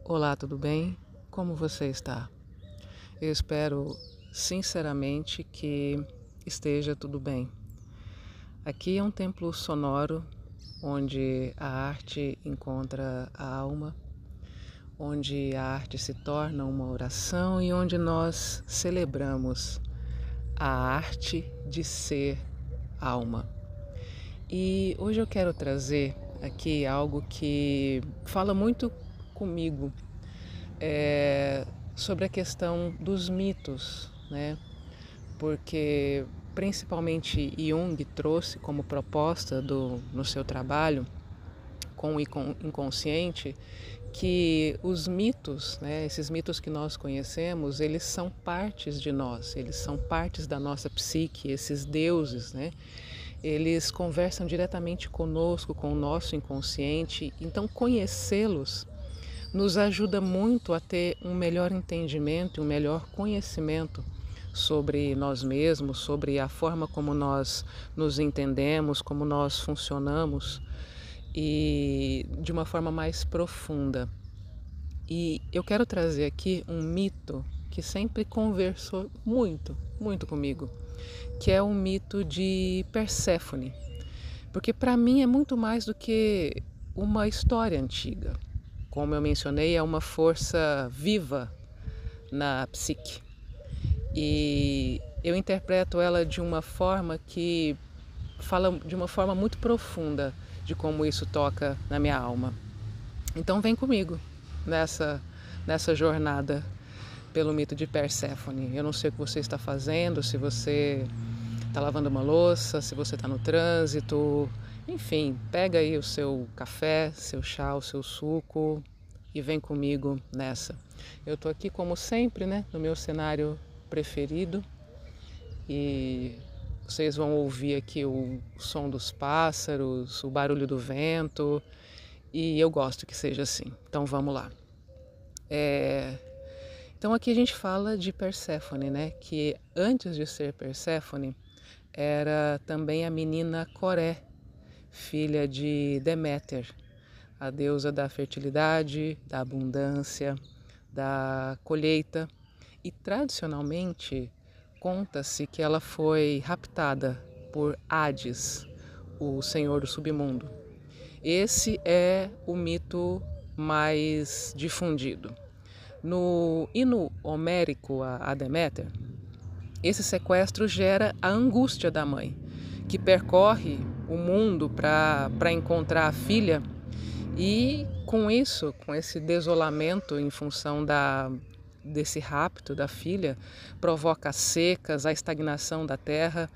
Olá, tudo bem? Como você está? Eu espero sinceramente que esteja tudo bem. Aqui é um templo sonoro onde a arte encontra a alma, onde a arte se torna uma oração e onde nós celebramos a arte de ser alma. E hoje eu quero trazer aqui algo que fala muito comigo sobre a questão dos mitos, né? Porque principalmente Jung trouxe como proposta no seu trabalho com o inconsciente que os mitos, né, esses mitos que nós conhecemos, eles são partes de nós, eles são partes da nossa psique, esses deuses, né? Eles conversam diretamente conosco, com o nosso inconsciente, então conhecê-los nos ajuda muito a ter um melhor entendimento, um melhor conhecimento sobre nós mesmos, sobre a forma como nós nos entendemos, como nós funcionamos e de uma forma mais profunda. E eu quero trazer aqui um mito que sempre conversou muito comigo, que é o mito de Perséfone. Porque para mim é muito mais do que uma história antiga. Como eu mencionei, é uma força viva na psique. E eu interpreto ela de uma forma que fala de uma forma muito profunda de como isso toca na minha alma. Então vem comigo nessa jornada pelo mito de Perséfone. Eu não sei o que você está fazendo, se você está lavando uma louça, se você está no trânsito, enfim, pega aí o seu café, seu chá, o seu suco e vem comigo nessa. Eu estou aqui como sempre, né, no meu cenário preferido e vocês vão ouvir aqui o som dos pássaros, o barulho do vento e eu gosto que seja assim. Então vamos lá. Então aqui a gente fala de Perséfone, né, que antes de ser Perséfone era também a menina Coré, filha de Deméter, a deusa da fertilidade, da abundância, da colheita. E tradicionalmente conta-se que ela foi raptada por Hades, o senhor do submundo. Esse é o mito mais difundido. No hino homérico a Deméter, esse sequestro gera a angústia da mãe, que percorre o mundo para encontrar a filha e com isso, com esse desolamento em função desse rapto da filha, provoca secas, a estagnação da terra,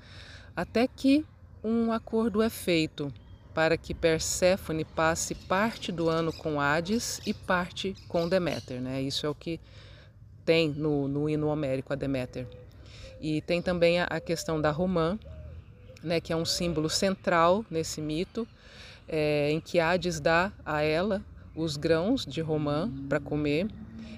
até que um acordo é feito para que Perséfone passe parte do ano com Hades e parte com Deméter, né? Isso é o que tem no hino homérico a Deméter. E tem também a questão da romã, né, que é um símbolo central nesse mito, em que Hades dá a ela os grãos de romã para comer,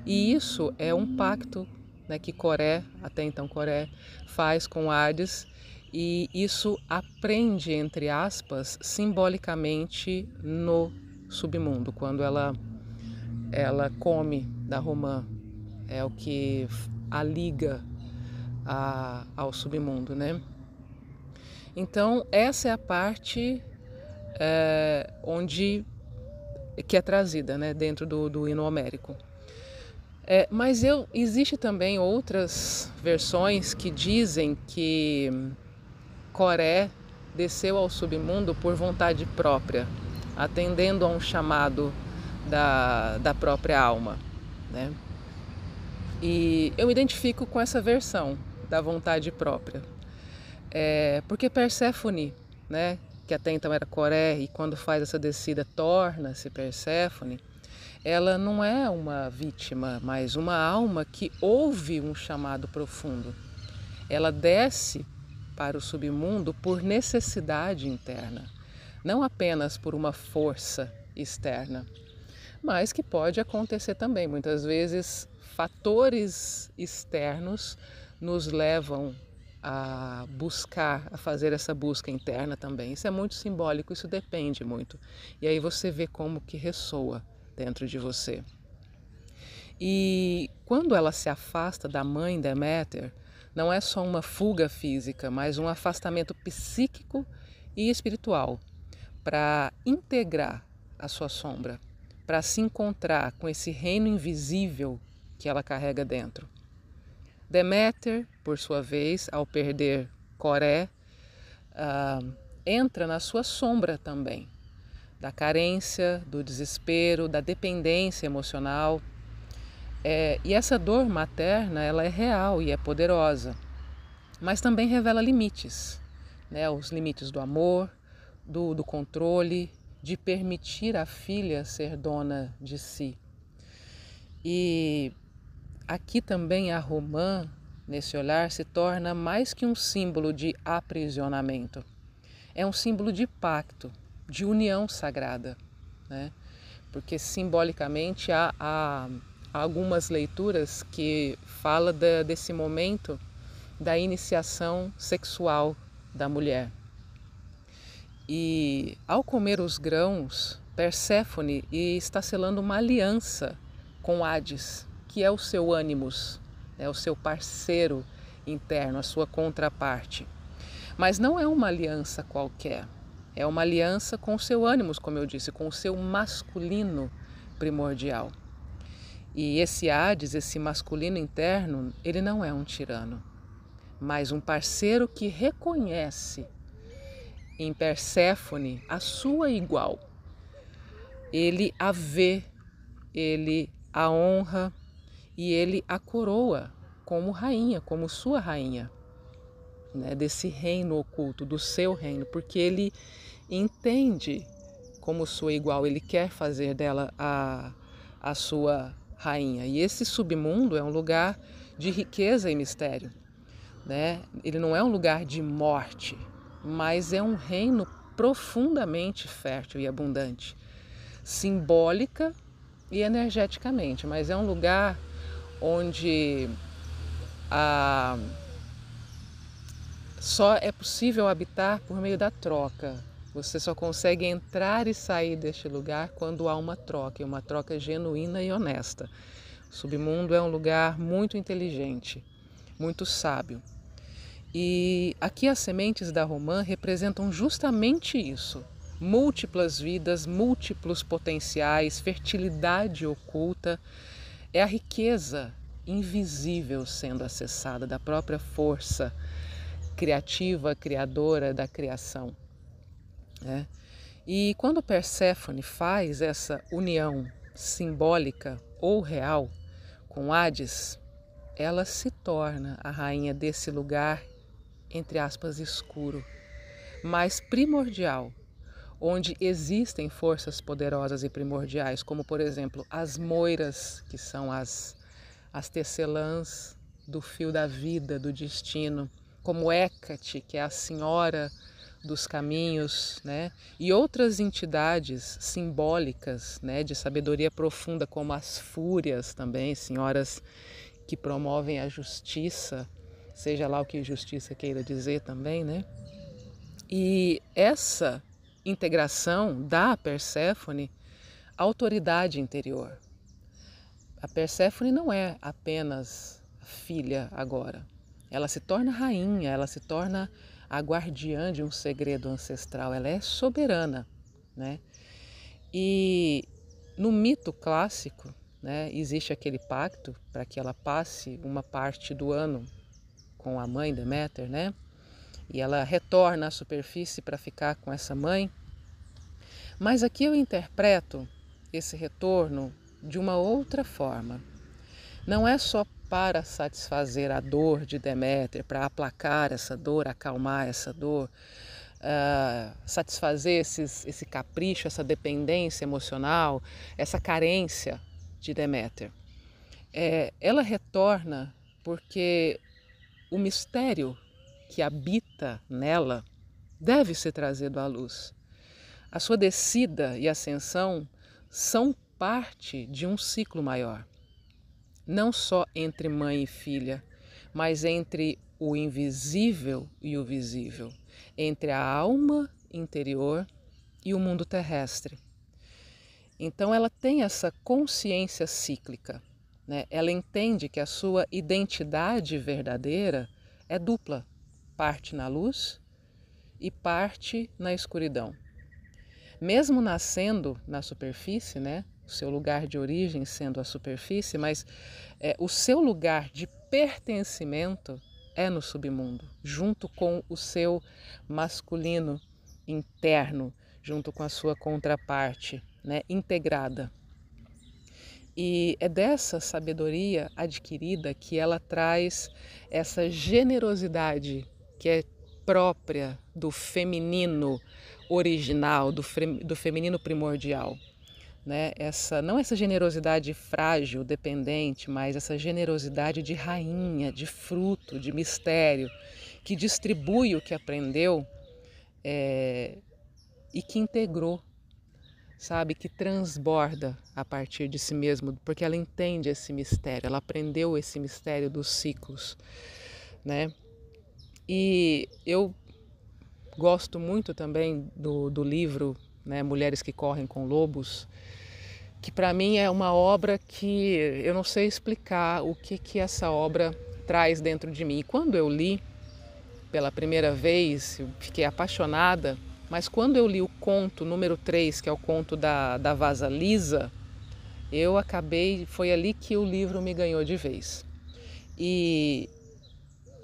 e isso é um pacto, né, que Coré, até então Coré, faz com Hades, e isso aprende, entre aspas, simbolicamente no submundo, quando ela come da romã, é o que a liga ao submundo, né? Então essa é a parte onde que é trazida, né, dentro do hino homérico. Mas existe também outras versões que dizem que Coré desceu ao submundo por vontade própria, atendendo a um chamado da própria alma, né? E eu me identifico com essa versão da vontade própria, porque Perséfone, né, que até então era Coré e quando faz essa descida torna-se Perséfone, ela não é uma vítima, mas uma alma que ouve um chamado profundo. Ela desce para o submundo por necessidade interna, não apenas por uma força externa, mas que pode acontecer também. Muitas vezes, fatores externos nos levam a buscar, a fazer essa busca interna também. Isso é muito simbólico, isso depende muito. E aí você vê como que ressoa dentro de você. E quando ela se afasta da mãe Deméter, não é só uma fuga física, mas um afastamento psíquico e espiritual para integrar a sua sombra, para se encontrar com esse reino invisível que ela carrega dentro. Deméter, por sua vez, ao perder Coré, entra na sua sombra também, da carência, do desespero, da dependência emocional. E essa dor materna, ela é real e é poderosa, mas também revela limites, né? Os limites do amor, do controle, de permitir a filha ser dona de si. E aqui também a romã, nesse olhar, se torna mais que um símbolo de aprisionamento. É um símbolo de pacto, de união sagrada, né? Porque simbolicamente há algumas leituras que falam desse momento da iniciação sexual da mulher. E ao comer os grãos, Perséfone está selando uma aliança com Hades, que é o seu ânimos, é o seu parceiro interno, a sua contraparte. Mas não é uma aliança qualquer, é uma aliança com o seu ânimos, como eu disse, com o seu masculino primordial. E esse Hades, esse masculino interno, ele não é um tirano, mas um parceiro que reconhece em Perséfone a sua igual. Ele a vê, ele a honra e ele a coroa como rainha, como sua rainha, né, desse reino oculto, do seu reino, porque ele entende como sua igual, ele quer fazer dela a sua rainha. E esse submundo é um lugar de riqueza e mistério, né? Ele não é um lugar de morte, mas é um reino profundamente fértil e abundante, simbólica e energeticamente, mas é um lugar onde só é possível habitar por meio da troca. Você só consegue entrar e sair deste lugar quando há uma troca, e uma troca genuína e honesta. O submundo é um lugar muito inteligente, muito sábio. E aqui as sementes da romã representam justamente isso. Múltiplas vidas, múltiplos potenciais, fertilidade oculta. É a riqueza invisível sendo acessada da própria força criativa, criadora da criação. E quando Perséfone faz essa união simbólica ou real com Hades, ela se torna a rainha desse lugar, entre aspas, escuro, mas primordial, onde existem forças poderosas e primordiais, como por exemplo as moiras, que são as tecelãs do fio da vida, do destino, como Hécate, que é a senhora dos caminhos, né? E outras entidades simbólicas, né, de sabedoria profunda, como as fúrias também, senhoras que promovem a justiça, seja lá o que justiça queira dizer também, né? E essa integração dá a Perséfone autoridade interior. A Perséfone não é apenas filha agora. Ela se torna rainha, ela se torna a guardiã de um segredo ancestral. Ela é soberana, né? E no mito clássico, né, existe aquele pacto para que ela passe uma parte do ano com a mãe Deméter, né? E ela retorna à superfície para ficar com essa mãe. Mas aqui eu interpreto esse retorno de uma outra forma. Não é só para satisfazer a dor de Deméter, para aplacar essa dor, acalmar essa dor, satisfazer esse capricho, essa dependência emocional, essa carência de Deméter. Ela retorna porque o mistério que habita nela deve ser trazido à luz. A sua descida e ascensão são parte de um ciclo maior. Não só entre mãe e filha, mas entre o invisível e o visível, entre a alma interior e o mundo terrestre. Então ela tem essa consciência cíclica, né? Ela entende que a sua identidade verdadeira é dupla, parte na luz e parte na escuridão. Mesmo nascendo na superfície, né? O seu lugar de origem sendo a superfície, mas o seu lugar de pertencimento é no submundo, junto com o seu masculino interno, junto com a sua contraparte, né? Integrada. E é dessa sabedoria adquirida que ela traz essa generosidade que é própria do feminino original, do feminino primordial, né? Não essa generosidade frágil, dependente, mas essa generosidade de rainha, de fruto, de mistério, que distribui o que aprendeu e que integrou, sabe, que transborda a partir de si mesmo, porque ela entende esse mistério, ela aprendeu esse mistério dos ciclos, né? E eu gosto muito também do livro, né, Mulheres que Correm com Lobos, que para mim é uma obra que eu não sei explicar o que essa obra traz dentro de mim. E quando eu li pela primeira vez, eu fiquei apaixonada, mas quando eu li o conto número 3, que é o conto da Vasalisa, foi ali que o livro me ganhou de vez. E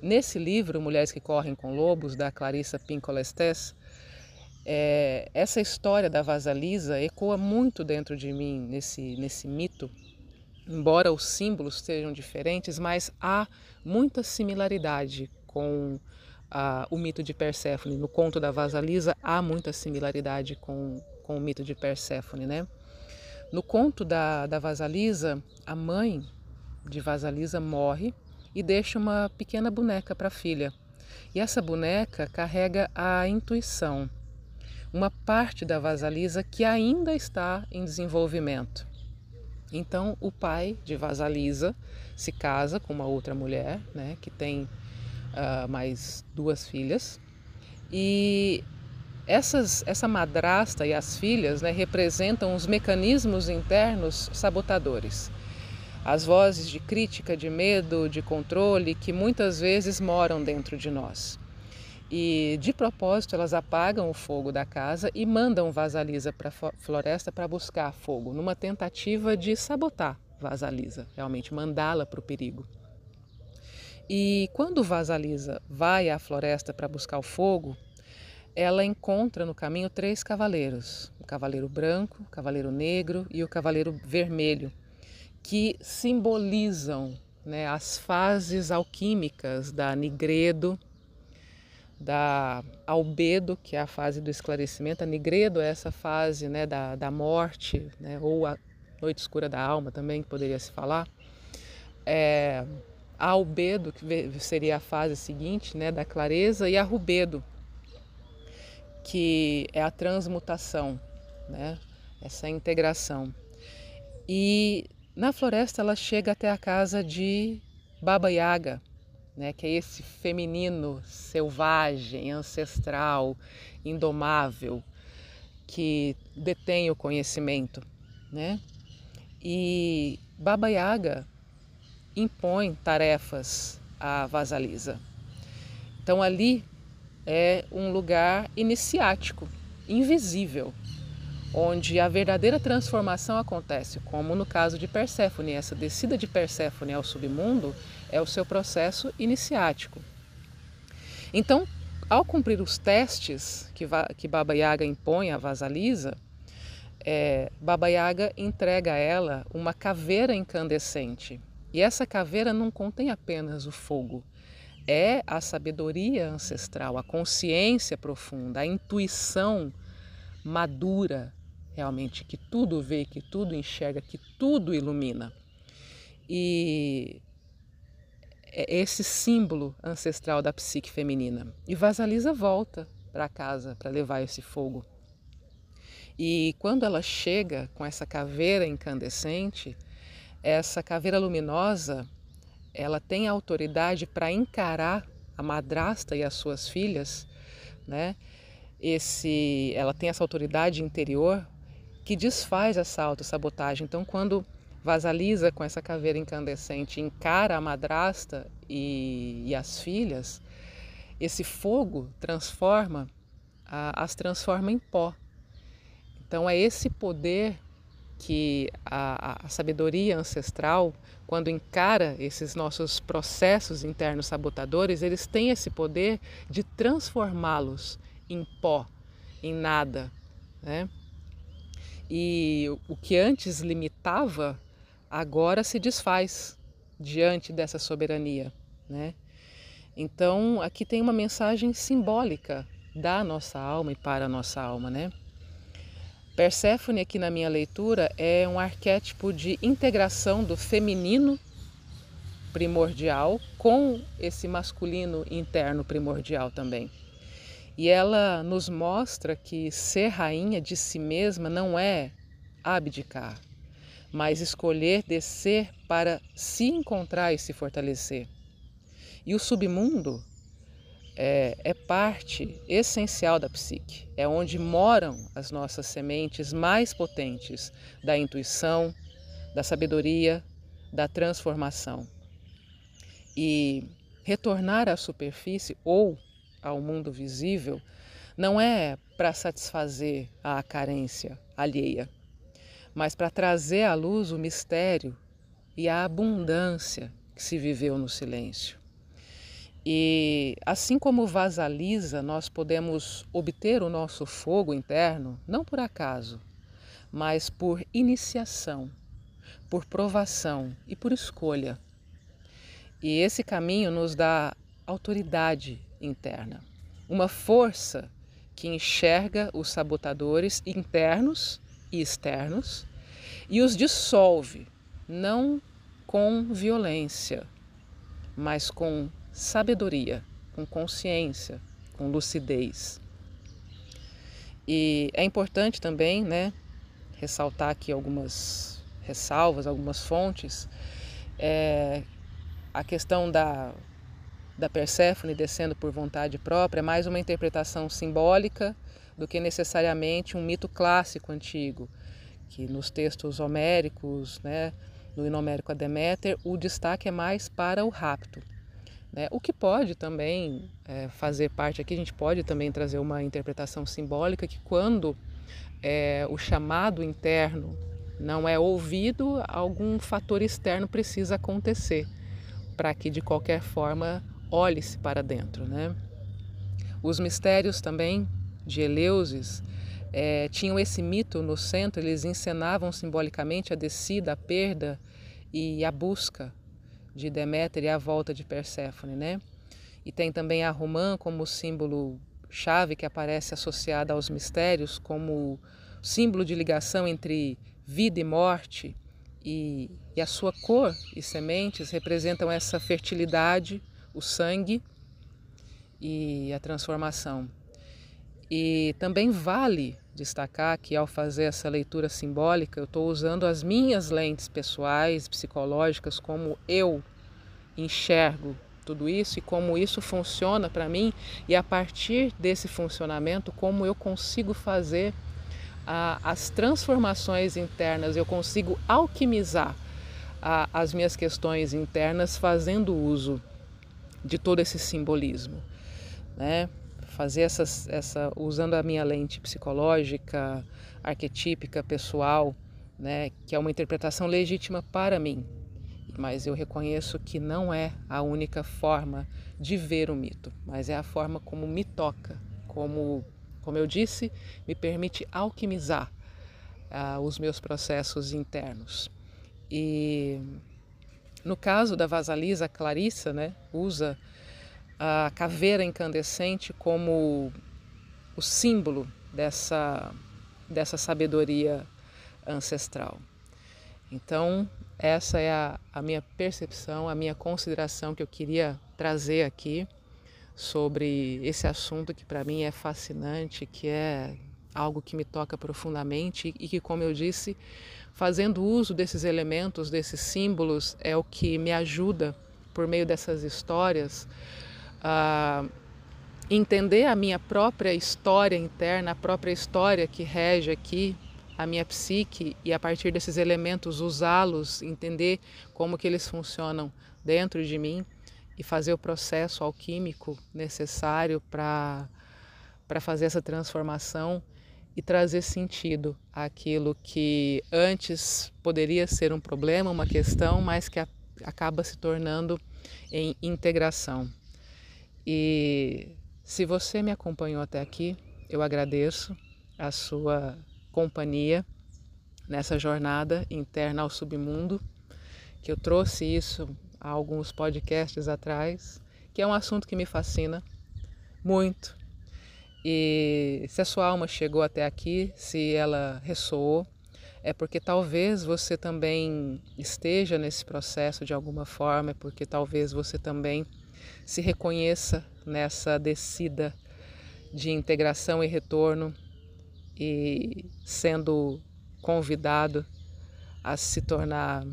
nesse livro, Mulheres que Correm com Lobos, da Clarissa Pinkola Estés, essa história da Vasalisa ecoa muito dentro de mim nesse mito, embora os símbolos sejam diferentes, mas há muita similaridade com o mito de Perséfone. No conto da Vasalisa há muita similaridade com o mito de Perséfone, né? No conto da Vasalisa, a mãe de Vasalisa morre e deixa uma pequena boneca para a filha. E essa boneca carrega a intuição, uma parte da Vasalisa que ainda está em desenvolvimento. Então o pai de Vasalisa se casa com uma outra mulher, né, que tem mais 2 filhas, e essa madrasta e as filhas, né, representam os mecanismos internos sabotadores, as vozes de crítica, de medo, de controle que muitas vezes moram dentro de nós. E de propósito elas apagam o fogo da casa e mandam Vasalisa para a floresta para buscar fogo, numa tentativa de sabotar Vasalisa, realmente mandá-la para o perigo. E quando Vasalisa vai à floresta para buscar o fogo, ela encontra no caminho 3 cavaleiros, o cavaleiro branco, o cavaleiro negro e o cavaleiro vermelho, que simbolizam, né, as fases alquímicas da Nigredo, da Albedo, que é a fase do esclarecimento. A Nigredo é essa fase, né, da morte, né, ou a noite escura da alma também, que poderia se falar. A Albedo, que seria a fase seguinte, né, da clareza, e a Rubedo, que é a transmutação, né, essa integração. E na floresta ela chega até a casa de Baba Yaga, né, que é esse feminino selvagem, ancestral, indomável, que detém o conhecimento, né? E Baba Yaga impõe tarefas a Vasalisa. Então ali é um lugar iniciático, invisível, onde a verdadeira transformação acontece, como no caso de Perséfone. Essa descida de Perséfone ao submundo é o seu processo iniciático. Então, ao cumprir os testes que Baba Yaga impõe a Vasalisa, Baba Yaga entrega a ela uma caveira incandescente. E essa caveira não contém apenas o fogo, é a sabedoria ancestral, a consciência profunda, a intuição madura, realmente, que tudo vê, que tudo enxerga, que tudo ilumina. E é esse símbolo ancestral da psique feminina. E Vasalisa volta para casa para levar esse fogo. E quando ela chega com essa caveira incandescente, essa caveira luminosa, ela tem autoridade para encarar a madrasta e as suas filhas, né? Ela tem essa autoridade interior que desfaz essa autossabotagem. Então, quando Vasalisa, com essa caveira incandescente, encara a madrasta e as filhas, esse fogo as transforma em pó. Então é esse poder que a sabedoria ancestral, quando encara esses nossos processos internos sabotadores, eles têm esse poder de transformá-los em pó, em nada, né? E o que antes limitava, agora se desfaz diante dessa soberania, né? Então, aqui tem uma mensagem simbólica da nossa alma e para a nossa alma, né? Perséfone, aqui na minha leitura, é um arquétipo de integração do feminino primordial com esse masculino interno primordial também. E ela nos mostra que ser rainha de si mesma não é abdicar, mas escolher descer para se encontrar e se fortalecer. E o submundo é parte essencial da psique, é onde moram as nossas sementes mais potentes da intuição, da sabedoria, da transformação. E retornar à superfície ou ao mundo visível não é para satisfazer a carência alheia, mas para trazer à luz o mistério e a abundância que se viveu no silêncio. E assim como Vasalisa, nós podemos obter o nosso fogo interno, não por acaso, mas por iniciação, por provação e por escolha. E esse caminho nos dá autoridade interna, uma força que enxerga os sabotadores internos e externos e os dissolve, não com violência, mas com sabedoria, com consciência, com lucidez. E é importante também, né, ressaltar aqui algumas ressalvas, algumas fontes. A questão da Perséfone descendo por vontade própria é mais uma interpretação simbólica do que necessariamente um mito clássico antigo, que nos textos homéricos, né, no Inomérico a Deméter, o destaque é mais para o rapto. O que pode também fazer parte aqui, a gente pode também trazer uma interpretação simbólica que quando o chamado interno não é ouvido, algum fator externo precisa acontecer para que de qualquer forma olhe-se para dentro, né? Os mistérios também de Eleusis tinham esse mito no centro, eles encenavam simbolicamente a descida, a perda e a busca de Deméter e a volta de Perséfone, né? E tem também a romã como símbolo chave que aparece associada aos mistérios, como símbolo de ligação entre vida e morte, e a sua cor e sementes representam essa fertilidade, o sangue e a transformação. E também vale destacar que ao fazer essa leitura simbólica, eu estou usando as minhas lentes pessoais, psicológicas, como eu enxergo tudo isso e como isso funciona para mim, e a partir desse funcionamento, como eu consigo fazer as transformações internas, eu consigo alquimizar as minhas questões internas fazendo uso de todo esse simbolismo, né? Fazer usando a minha lente psicológica, arquetípica, pessoal, né? Que é uma interpretação legítima para mim, mas eu reconheço que não é a única forma de ver o mito, mas é a forma como me toca, como eu disse, me permite alquimizar os meus processos internos. E no caso da Vasalisa, a Clarissa, né, usa a caveira incandescente como o símbolo dessa sabedoria ancestral. Então, essa é a minha percepção, a minha consideração que eu queria trazer aqui sobre esse assunto que para mim é fascinante, que é algo que me toca profundamente e que, como eu disse, fazendo uso desses elementos, desses símbolos, é o que me ajuda, por meio dessas histórias, a entender a minha própria história interna, a própria história que rege aqui a minha psique e a partir desses elementos usá-los, entender como que eles funcionam dentro de mim e fazer o processo alquímico necessário para fazer essa transformação e trazer sentido àquilo que antes poderia ser um problema, uma questão, mas que acaba se tornando em integração. E se você me acompanhou até aqui, eu agradeço a sua companhia nessa jornada interna ao submundo, que eu trouxe isso há alguns podcasts atrás, que é um assunto que me fascina muito. E se a sua alma chegou até aqui, se ela ressoou, é porque talvez você também esteja nesse processo de alguma forma, é porque talvez você também se reconheça nessa descida de integração e retorno e sendo convidado a se tornar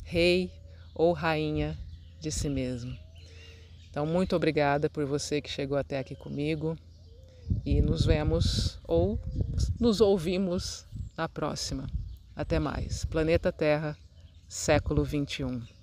rei ou rainha de si mesmo. Então, muito obrigada por você que chegou até aqui comigo e nos vemos ou nos ouvimos na próxima. Até mais. Planeta Terra, século XXI.